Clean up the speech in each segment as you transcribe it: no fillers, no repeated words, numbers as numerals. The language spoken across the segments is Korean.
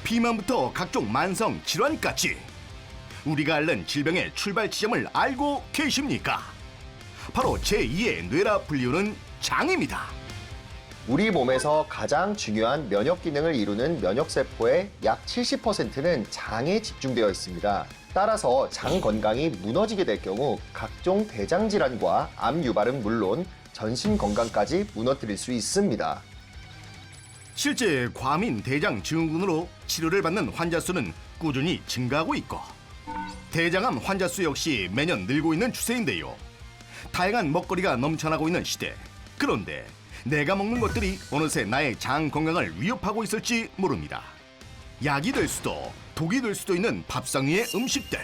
비만부터 각종 만성 질환까지 우리가 앓는 질병의 출발 지점을 알고 계십니까? 바로 제2의 뇌라 불리우는 장입니다. 우리 몸에서 가장 중요한 면역 기능을 이루는 면역세포의 약 70%는 장에 집중되어 있습니다. 따라서 장 건강이 무너지게 될 경우 각종 대장 질환과 암 유발은 물론 전신 건강까지 무너뜨릴 수 있습니다. 실제 과민 대장 증후군으로 치료를 받는 환자 수는 꾸준히 증가하고 있고 대장암 환자 수 역시 매년 늘고 있는 추세인데요. 다양한 먹거리가 넘쳐나고 있는 시대. 그런데 내가 먹는 것들이 어느새 나의 장 건강을 위협하고 있을지 모릅니다. 약이 될 수도 독이 될 수도 있는 밥상 위의 음식들.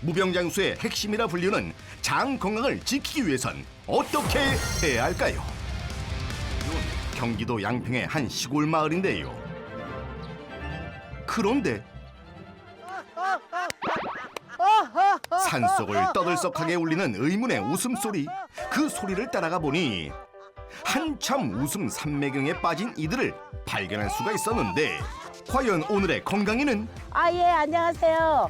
무병장수의 핵심이라 불리는 장 건강을 지키기 위해선 어떻게 해야 할까요? 경기도 양평의 한 시골 마을인데요. 그런데 산속을 떠들썩하게 울리는 의문의 웃음소리. 그 소리를 따라가 보니 한참 웃음 산매경에 빠진 이들을 발견할 수가 있었는데 과연 오늘의 건강에는? 예, 안녕하세요.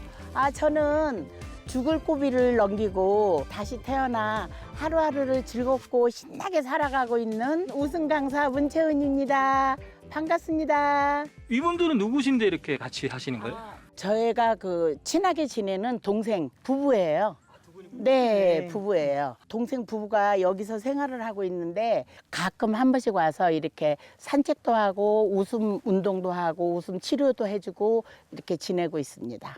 저는 죽을 고비를 넘기고 다시 태어나 하루하루를 즐겁고 신나게 살아가고 있는 웃음 강사 문채은입니다. 반갑습니다. 이분들은 누구신데 이렇게 같이 하시는 거예요? 저희가 친하게 지내는 동생 부부예요. 네, 부부예요. 동생 부부가 여기서 생활을 하고 있는데 가끔 한 번씩 와서 이렇게 산책도 하고 웃음 운동도 하고 웃음 치료도 해주고 이렇게 지내고 있습니다.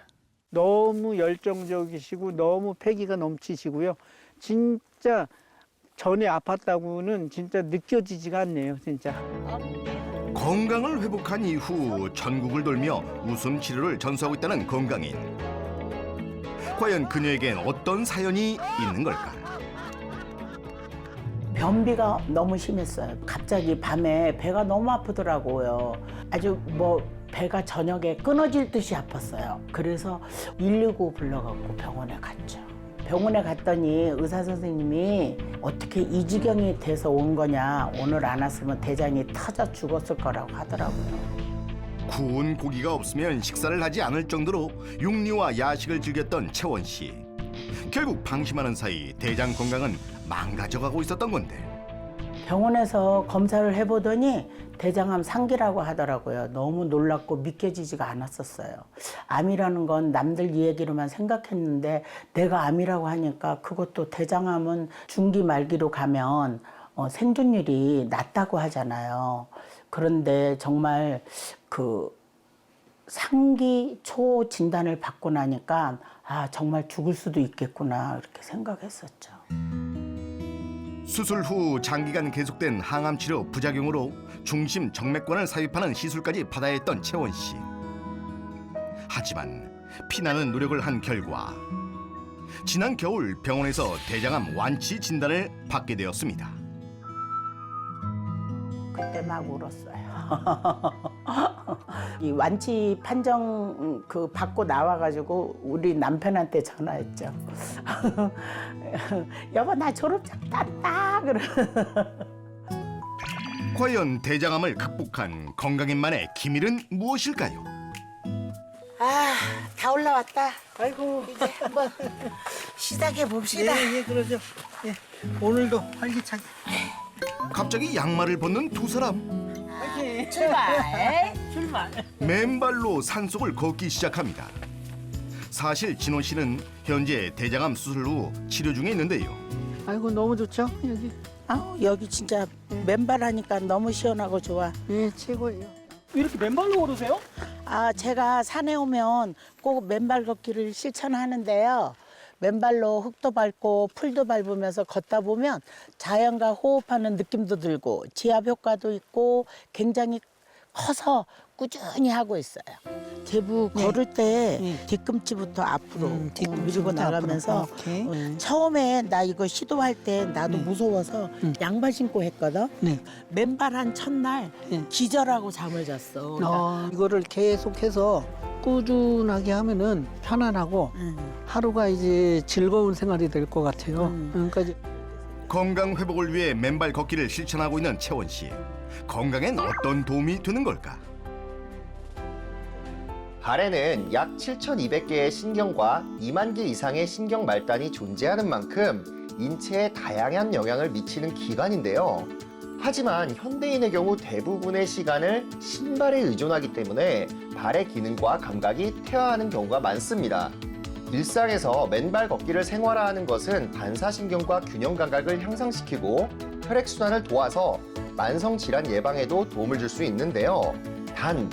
너무 열정적이시고 너무 패기가 넘치시고요. 진짜 전에 아팠다고는 진짜 느껴지지가 않네요, 진짜. 건강을 회복한 이후 전국을 돌며 웃음 치료를 전수하고 있다는 건강인. 과연 그녀에겐 어떤 사연이 있는 걸까? 변비가 너무 심했어요. 갑자기 밤에 배가 너무 아프더라고요. 아주 배가 저녁에 끊어질 듯이 아팠어요. 그래서 119 불러갖고 병원에 갔죠. 병원에 갔더니 의사 선생님이 어떻게 이 지경이 돼서 온 거냐. 오늘 안 왔으면 대장이 터져 죽었을 거라고 하더라고요. 구운 고기가 없으면 식사를 하지 않을 정도로 육류와 야식을 즐겼던 채원 씨. 결국 방심하는 사이 대장 건강은 망가져가고 있었던 건데. 병원에서 검사를 해보더니 대장암 상기라고 하더라고요. 너무 놀랍고 믿겨지지가 않았었어요. 암이라는 건 남들 얘기로만 생각했는데 내가 암이라고 하니까 그것도 대장암은 중기 말기로 가면 생존율이 낮다고 하잖아요. 그런데 정말 상기 초 진단을 받고 나니까 정말 죽을 수도 있겠구나 이렇게 생각했었죠. 수술 후 장기간 계속된 항암 치료 부작용으로 중심 정맥관을 삽입하는 시술까지 받아야 했던 채원 씨. 하지만 피나는 노력을 한 결과 지난 겨울 병원에서 대장암 완치 진단을 받게 되었습니다. 그때 막 울었어요. 이 완치 판정 받고 나와가지고 우리 남편한테 전화했죠. 여보 나 졸업장 땄다. 과연 대장암을 극복한 건강인만의 기밀은 무엇일까요? 다 올라왔다. 아이고, 이제 한번 시작해 봅시다. 예, 그러죠. 예, 오늘도 활기차게. 갑자기 양말을 벗는 두 사람. 출발. 맨발로 산속을 걷기 시작합니다. 사실 진호 씨는 현재 대장암 수술 후 치료 중에 있는데요. 아이고, 너무 좋죠, 여기. 여기 진짜 맨발 하니까 너무 시원하고 좋아. 예, 최고예요. 이렇게 맨발로 걸으세요? 제가 산에 오면 꼭 맨발 걷기를 실천하는데요. 맨발로 흙도 밟고 풀도 밟으면서 걷다 보면 자연과 호흡하는 느낌도 들고 지압 효과도 있고 굉장히 커서 꾸준히 하고 있어요. 제부 걸을 때 뒤꿈치부터 앞으로 밀고 나가면서 처음에 나 이거 시도할 때 나도 무서워서 양발 신고 했거든. 맨발 한 첫날 기절하고 잠을 잤어. 이거를 계속해서 꾸준하게 하면은 편안하고 하루가 이제 즐거운 생활이 될 것 같아요. 그러니까 건강 회복을 위해 맨발 걷기를 실천하고 있는 채원 씨. 건강엔 어떤 도움이 되는 걸까? 발에는 약 7,200개의 신경과 2만 개 이상의 신경 말단이 존재하는 만큼 인체에 다양한 영향을 미치는 기관인데요. 하지만 현대인의 경우 대부분의 시간을 신발에 의존하기 때문에 발의 기능과 감각이 퇴화하는 경우가 많습니다. 일상에서 맨발 걷기를 생활화하는 것은 반사신경과 균형 감각을 향상시키고 혈액순환을 도와서 만성질환 예방에도 도움을 줄 수 있는데요. 단,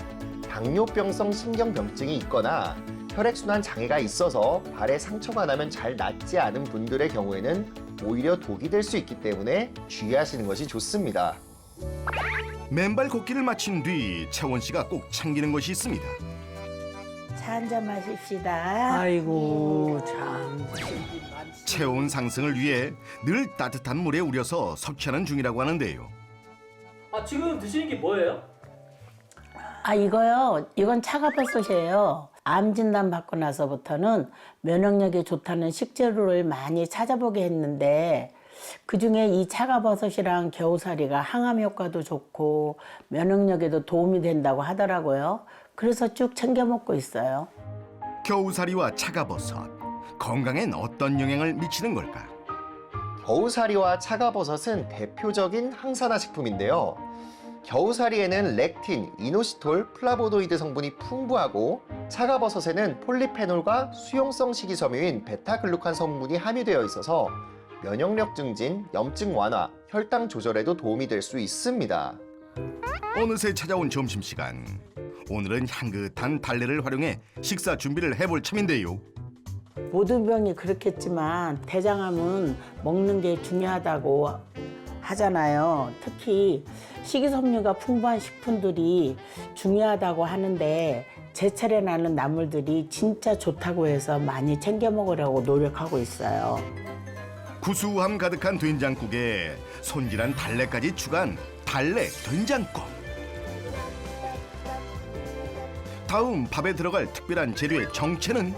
당뇨병성 신경병증이 있거나 혈액순환 장애가 있어서 발에 상처가 나면 잘 낫지 않은 분들의 경우에는 오히려 독이 될 수 있기 때문에 주의하시는 것이 좋습니다. 맨발 걷기를 마친 뒤 채원 씨가 꼭 챙기는 것이 있습니다. 차 한 잔 마십시다. 아이고 참. 체온 상승을 위해 늘 따뜻한 물에 우려서 섭취하는 중이라고 하는데요. 아 지금 드시는 게 뭐예요? 아, 이거요. 이건 차가버섯이에요. 암 진단 받고 나서부터는 면역력에 좋다는 식재료를 많이 찾아보게 했는데 그중에 이 차가버섯이랑 겨우사리가 항암 효과도 좋고 면역력에도 도움이 된다고 하더라고요. 그래서 쭉 챙겨 먹고 있어요. 겨우사리와 차가버섯, 건강엔 어떤 영향을 미치는 걸까? 겨우사리와 차가버섯은 대표적인 항산화 식품인데요. 겨우사리에는 렉틴, 이노시톨, 플라보노이드 성분이 풍부하고 차가버섯에는 폴리페놀과 수용성 식이섬유인 베타글루칸 성분이 함유되어 있어서 면역력 증진, 염증 완화, 혈당 조절에도 도움이 될 수 있습니다. 어느새 찾아온 점심시간. 오늘은 향긋한 달래를 활용해 식사 준비를 해볼 참인데요. 모든 병이 그렇겠지만 대장암은 먹는 게 중요하다고 하잖아요. 특히 식이섬유가 풍부한 식품들이 중요하다고 하는데 제철에 나는 나물들이 진짜 좋다고 해서 많이 챙겨 먹으려고 노력하고 있어요. 구수함 가득한 된장국에 손질한 달래까지 추가한 달래 된장국. 다음 밥에 들어갈 특별한 재료의 정체는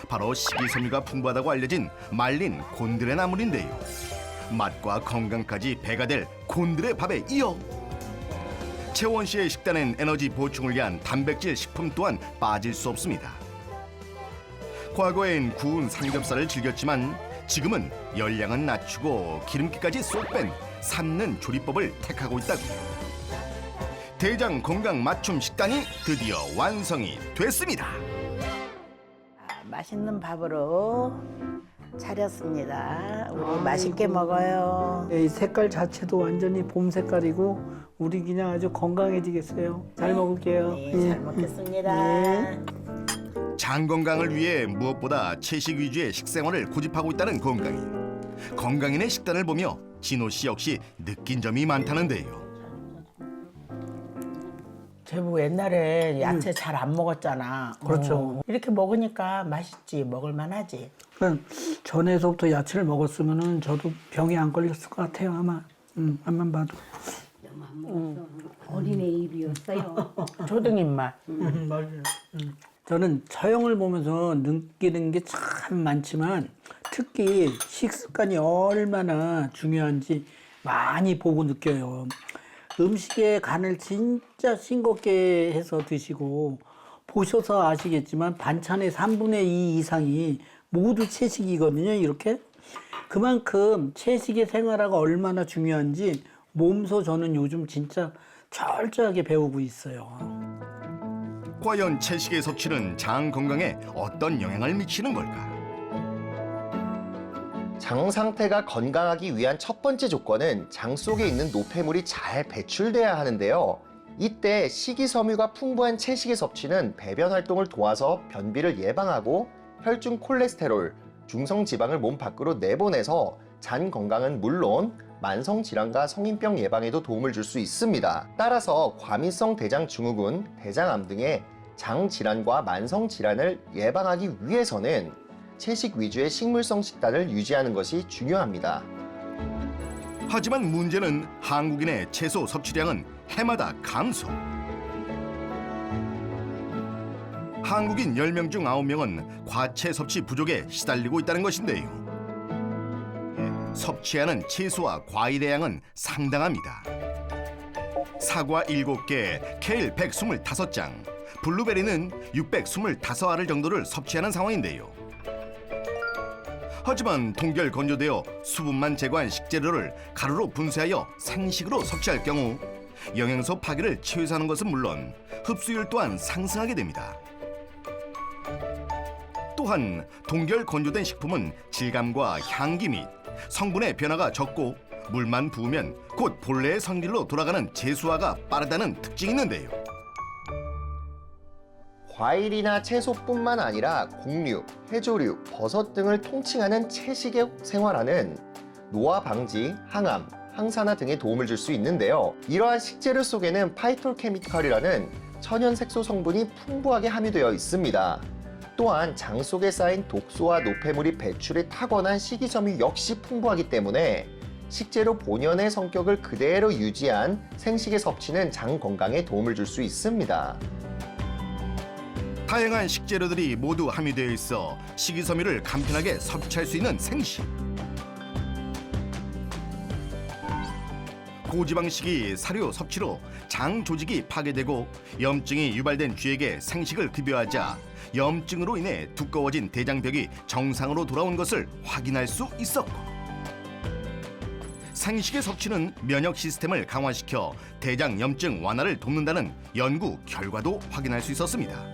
바로 식이섬유가 풍부하다고 알려진 말린 곤드레 나물인데요. 맛과 건강까지 배가 될 곤드레 밥에 이어 채원 씨의 식단엔 에너지 보충을 위한 단백질 식품 또한 빠질 수 없습니다. 과거엔 구운 삼겹살을 즐겼지만 지금은 열량은 낮추고 기름기까지 쏙 뺀 삶는 조리법을 택하고 있다고요. 대장 건강 맞춤 식단이 드디어 완성이 됐습니다. 맛있는 밥으로 차렸습니다. 우리 맛있게 먹어요. 이 색깔 자체도 완전히 봄 색깔이고 우리 그냥 아주 건강해지겠어요. 잘 먹을게요. 네, 잘 먹겠습니다. 장 건강을 위해 무엇보다 채식 위주의 식생활을 고집하고 있다는 건강인. 건강인의 식단을 보며 진호 씨 역시 느낀 점이 많다는데요. 제부 옛날에 야채 잘 안 먹었잖아. 그렇죠. 이렇게 먹으니까 맛있지, 먹을만하지. 그러니까 전에서부터 야채를 먹었으면은 저도 병이 안 걸렸을 것 같아요 아마. 앞만 봐도. 어린애 입이었어요. 초등 입맛. 맞아요. 저는 처형을 보면서 느끼는 게 참 많지만 특히 식습관이 얼마나 중요한지 많이 보고 느껴요. 음식의 간을 진짜 싱겁게 해서 드시고 보셔서 아시겠지만 반찬의 3분의 2 이상이 모두 채식이거든요. 이렇게 그만큼 채식의 생활화가 얼마나 중요한지 몸소 저는 요즘 진짜 철저하게 배우고 있어요. 과연 채식의 섭취는 장 건강에 어떤 영향을 미치는 걸까? 장 상태가 건강하기 위한 첫 번째 조건은 장 속에 있는 노폐물이 잘 배출돼야 하는데요. 이때 식이섬유가 풍부한 채식의 섭취는 배변 활동을 도와서 변비를 예방하고 혈중 콜레스테롤, 중성 지방을 몸 밖으로 내보내서 장 건강은 물론 만성 질환과 성인병 예방에도 도움을 줄 수 있습니다. 따라서 과민성 대장 증후군, 대장암 등의 장 질환과 만성 질환을 예방하기 위해서는 채식 위주의 식물성 식단을 유지하는 것이 중요합니다. 하지만 문제는 한국인의 채소 섭취량은 해마다 감소. 한국인 10명 중 9명은 과채 섭취 부족에 시달리고 있다는 것인데요. 섭취하는 채소와 과일의 양은 상당합니다. 사과 7개, 케일 125장, 블루베리는 625알을 정도를 섭취하는 상황인데요. 하지만 동결 건조되어 수분만 제거한 식재료를 가루로 분쇄하여 생식으로 섭취할 경우 영양소 파괴를 최소화하는 것은 물론 흡수율 또한 상승하게 됩니다. 또한 동결 건조된 식품은 질감과 향기 및 성분의 변화가 적고 물만 부으면 곧 본래의 성질로 돌아가는 재수화가 빠르다는 특징이 있는데요. 과일이나 채소뿐만 아니라 곡류, 해조류, 버섯 등을 통칭하는 채식의 생활화는 노화 방지, 항암, 항산화 등에 도움을 줄 수 있는데요. 이러한 식재료 속에는 파이톨케미칼이라는 천연 색소 성분이 풍부하게 함유되어 있습니다. 또한 장 속에 쌓인 독소와 노폐물이 배출에 타건한 식이섬유 역시 풍부하기 때문에 식재료 본연의 성격을 그대로 유지한 생식의 섭취는 장 건강에 도움을 줄 수 있습니다. 다양한 식재료들이 모두 함유되어 있어 식이섬유를 간편하게 섭취할 수 있는 생식. 고지방식이 사료 섭취로 장 조직이 파괴되고 염증이 유발된 쥐에게 생식을 급여하자 염증으로 인해 두꺼워진 대장벽이 정상으로 돌아온 것을 확인할 수 있었고, 생식의 섭취는 면역 시스템을 강화시켜 대장 염증 완화를 돕는다는 연구 결과도 확인할 수 있었습니다.